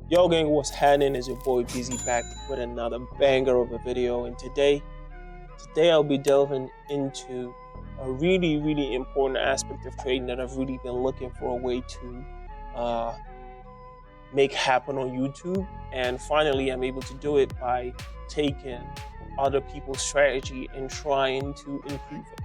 Yo gang, what's happening? Is your boy Busy back with another banger of a video, and today I'll be delving into a really important aspect of trading that I've really been looking for a way to make happen on YouTube, and finally I'm able to do it by taking other people's strategy and trying to improve it.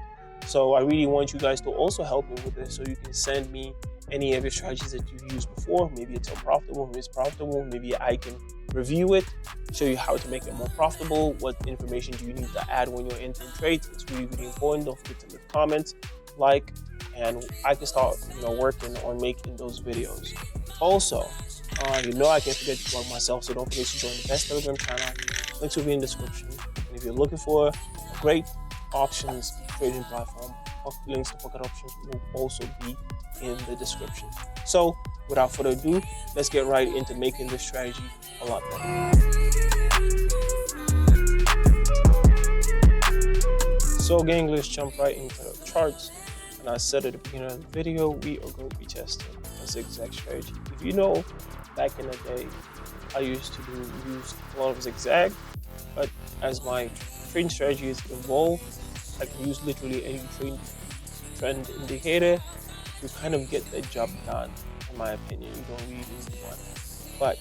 So I really want you guys to also help me with this, so you can send me any of your strategies that you've used before. Maybe it's unprofitable, maybe it's profitable, maybe I can review it, show you how to make it more profitable, what information do you need to add when you're entering trades. It's really important. Don't forget to leave comments, like, and I can start working on making those videos. Also, I can't forget to plug myself, so don't forget to join the best Telegram channel. Links will be in the description. And if you're looking for a great options trading platform, links to pocketoption will also be in the description. So without further ado, let's get right into making this strategy a lot better. So gang, let's jump right into the charts. And I said at the beginning of the video, we are going to be testing a zigzag strategy. If you know, back in the day, I used to use a lot of zigzag, but as my trading strategy has evolved, I can use literally any trend indicator to kind of get the job done. In my opinion, you don't really need one. But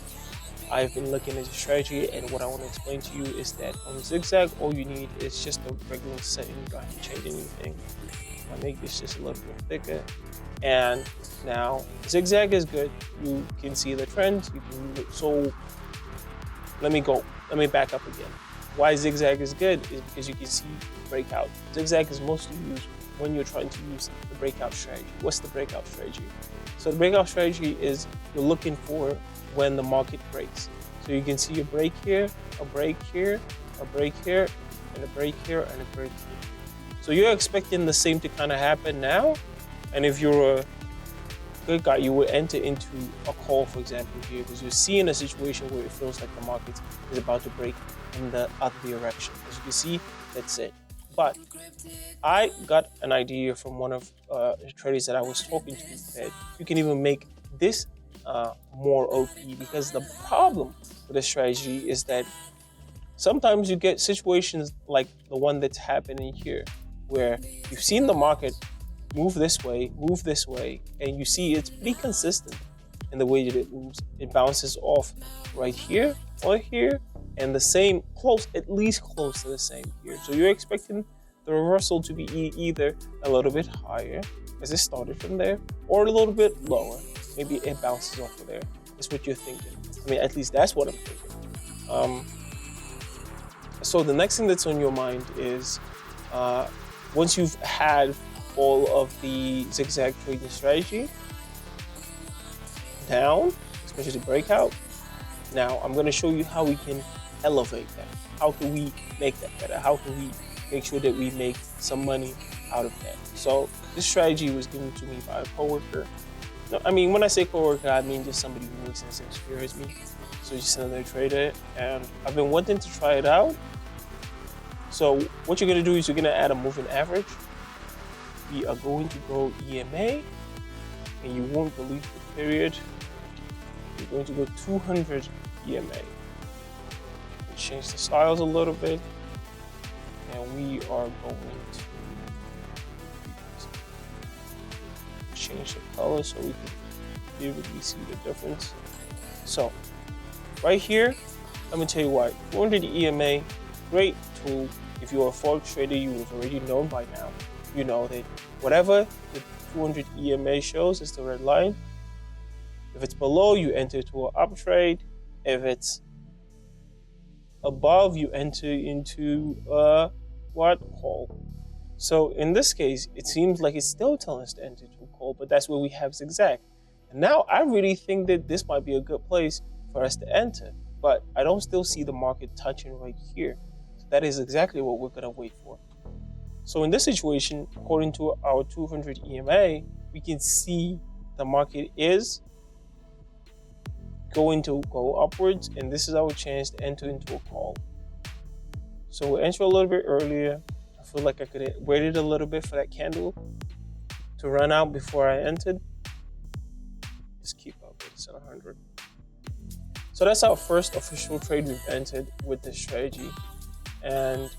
I've been looking at the strategy, and what I want to explain to you is that on Zigzag, all you need is just a regular setting. You don't have to change anything. I make this just a little bit thicker. And now Zigzag is good. You can see the trends. So let me back up again. Why Zigzag is good is because you can see breakout. Zigzag is mostly used when you're trying to use the breakout strategy. What's the breakout strategy? So the breakout strategy is you're looking for when the market breaks. So you can see a break here, a break here, a break here, and a break here, and a break here. So you're expecting the same to kind of happen now. And if you're a good guy, you would enter into a call, for example, here, because you're seeing a situation where it feels like the market is about to break in the other direction. As you can see, that's it. But I got an idea from one of the traders that I was talking to that you can even make this more OP, because the problem with this strategy is that sometimes you get situations like the one that's happening here, where you've seen the market move this way, and you see it's pretty consistent in the way that it moves. It bounces off right here or here, and the same, at least close to the same here. So you're expecting the reversal to be either a little bit higher, as it started from there, or a little bit lower. Maybe it bounces off of there. That's what you're thinking. I mean, at least that's what I'm thinking. So the next thing that's on your mind is, once you've had all of the zigzag trading strategy down, especially the breakout, now I'm going to show you how we can elevate that. How can we make that better? How can we make sure that we make some money out of that? So this strategy was given to me by a coworker. No, I mean, when I say coworker, I mean just somebody who works in the same sphere as me. So just another trader, and I've been wanting to try it out. So what you're going to do is you're going to add a moving average. We are going to go EMA, and you won't believe the period. You're going to go 200 EMA. Change the styles a little bit, and we are going to change the color so we can vividly see the difference. So right here, let me tell you why. 200 EMA, great tool. If you're a forex trader, you would have already known by now. You know that whatever the 200 EMA shows is the red line. If it's below, you enter to an up trade. If it's above, you enter into a call. So in this case, it seems like it's still telling us to enter to a call, but that's where we have zigzag. And now I really think that this might be a good place for us to enter, but I don't still see the market touching right here. So that is exactly what we're gonna wait for. So in this situation, according to our 200 EMA, we can see the market is going to go upwards, and this is our chance to enter into a call. So we'll enter a little bit earlier. I feel like I could have waited a little bit for that candle to run out before I entered. Just keep up, it's at 100. So that's our first official trade we've entered with this strategy. And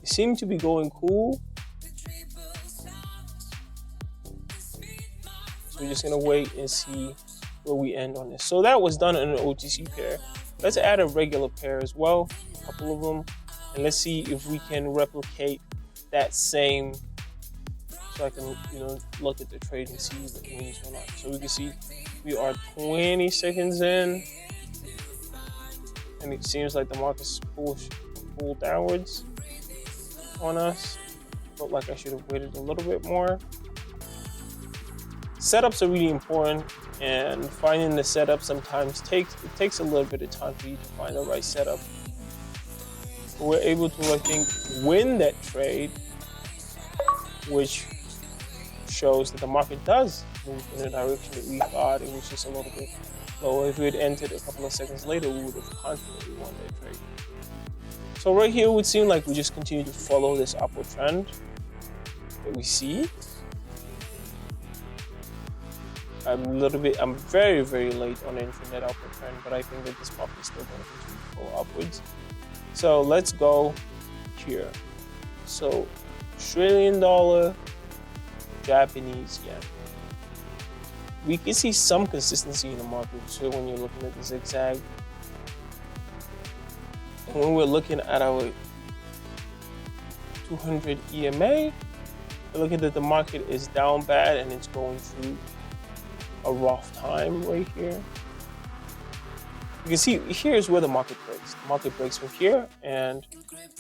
it seemed to be going cool. So we're just gonna wait and see where we end on this. So that was done in an OTC pair. Let's add a regular pair as well, a couple of them, and let's see if we can replicate that same, so I can, look at the trade and see if it moves or not. So we can see we are 20 seconds in, and it seems like the market's pulled downwards on us. Felt like I should have waited a little bit more. Setups are really important, and finding the setup sometimes takes a little bit of time for you to find the right setup. But we're able to, I think, win that trade, which shows that the market does move in the direction that we thought. It was just a little bit lower. If we had entered a couple of seconds later, we would have confidently won that trade. So right here, it would seem like we just continue to follow this upward trend that we see. I'm very, very late on entering that upward trend, but I think that this market is still going to continue to go upwards. So let's go here. So Australian dollar, Japanese yen. We can see some consistency in the market too when you're looking at the zigzag. And when we're looking at our 200 EMA, we're looking at the market is down bad and it's going through a rough time right here. You can see here's where the market breaks. The market breaks from here, and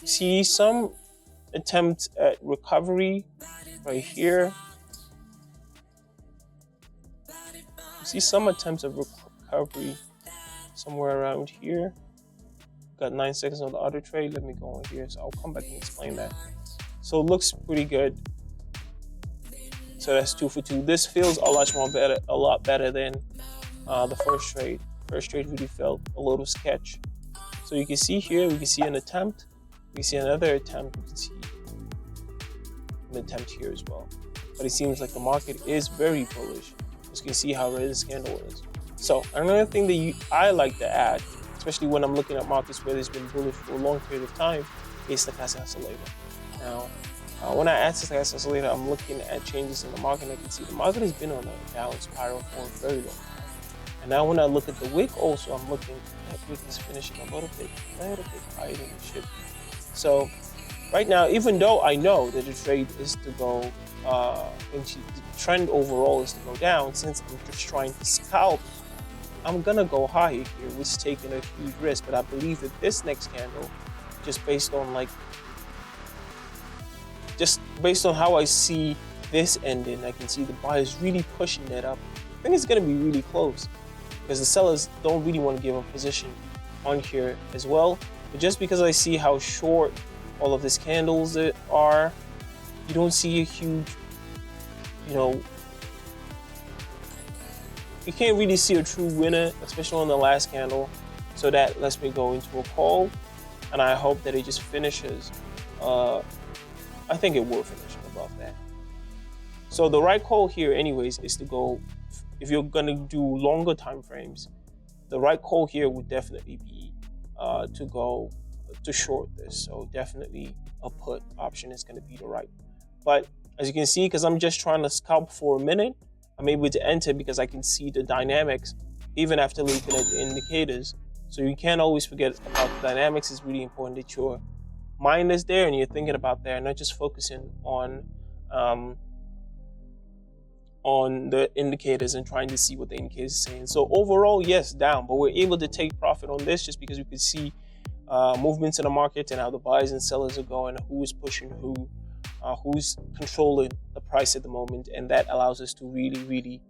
see some attempt at recovery right here. You see some attempts of recovery somewhere around here. Got 9 seconds on the other trade. Let me go on here, so I'll come back and explain that. So it looks pretty good. So that's 2 for 2. This feels a lot better than the first trade. First trade really felt a little sketch. So you can see here, we can see an attempt. We can see another attempt. We can see an attempt here as well. But it seems like the market is very bullish. As you can see how red this candle is. So another thing that I like to add, especially when I'm looking at markets where there's been bullish for a long period of time, is the stochastic oscillator. Now, when I add stochastic oscillator, I'm looking at changes in the market, and I can see the market has been on a down spiral for a very long time. And now when I look at the wick also, I'm looking at wick is finishing a little bit higher than it should be. So right now, even though I know that the trade is to go, the trend overall is to go down, since I'm just trying to scalp, I'm gonna go higher here, which is taking a huge risk. But I believe that this next candle, just based on how I see this ending, I can see the buyers really pushing that up. I think it's gonna be really close because the sellers don't really want to give a position on here as well. But just because I see how short all of these candles are, you don't see a huge, you can't really see a true winner, especially on the last candle. So that lets me go into a call, and I hope that it just finishes. I think it will finish above that. So the right call here anyways is to go, if you're gonna do longer time frames, the right call here would definitely be to go to short this. So definitely a put option is gonna be the right. But as you can see, because I'm just trying to scalp for a minute, I'm able to enter because I can see the dynamics even after looking at the indicators. So you can't always forget about the dynamics. It's really important that your mind is there and you're thinking about that, not just focusing on the indicators and trying to see what the indicators are saying. So overall, yes, down, but we're able to take profit on this just because we could see movements in the market and how the buyers and sellers are going, who is pushing who, who's controlling the price at the moment, and that allows us to really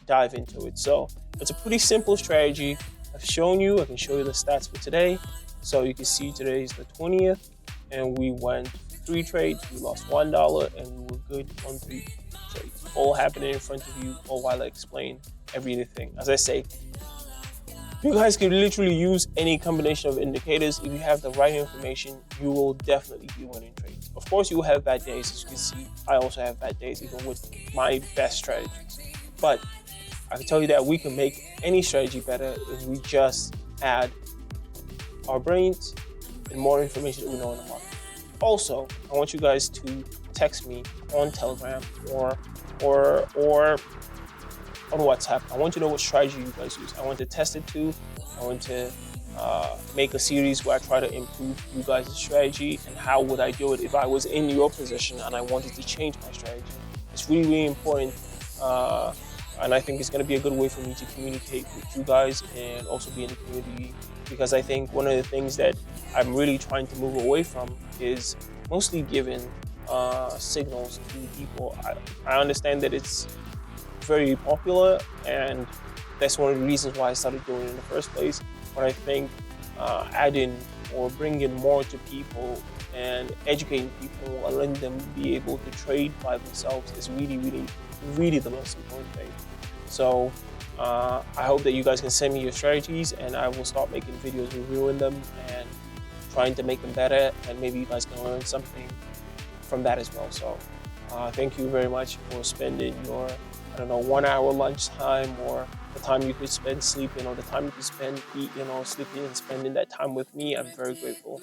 dive into it. So it's a pretty simple strategy. I've shown you, I can show you the stats for today. So you can see today is the 20th, and we went 3 trades, we lost $1, and we were good on 3 trades. All happening in front of you, all while I explain everything. As I say, you guys can literally use any combination of indicators. If you have the right information, you will definitely be winning trades. Of course, you will have bad days. As you can see, I also have bad days, even with my best strategies. But I can tell you that we can make any strategy better if we just add our brains and more information that we know in the market. Also, I want you guys to text me on Telegram or on WhatsApp. I want to know what strategy you guys use. I want to test it too. I want to make a series where I try to improve you guys' strategy and how would I do it if I was in your position and I wanted to change my strategy. It's really, really important. And I think it's going to be a good way for me to communicate with you guys and also be in the community, because I think one of the things that I'm really trying to move away from is mostly giving signals to people. I understand that it's very popular and that's one of the reasons why I started doing it in the first place, but I think adding or bringing more to people and educating people and letting them be able to trade by themselves is really, really, really the most important thing. So I hope that you guys can send me your strategies and I will start making videos reviewing them and trying to make them better, and maybe you guys can learn something from that as well. So thank you very much for spending your, 1 hour lunchtime, or the time you could spend sleeping, or the time you could spend eating or sleeping and spending that time with me. I'm very grateful.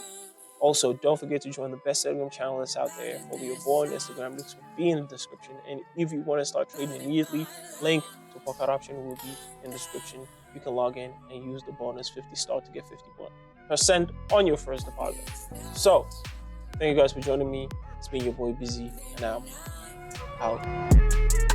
Also, don't forget to join the best Telegram channel that's out there. Follow your boy on Instagram. Links will be in the description. And if you want to start trading immediately, link to pocketoption will be in the description. You can log in and use the bonus 50 star to get 50% on your first deposit. So, thank you guys for joining me. It's been your boy Busy, and I'm out.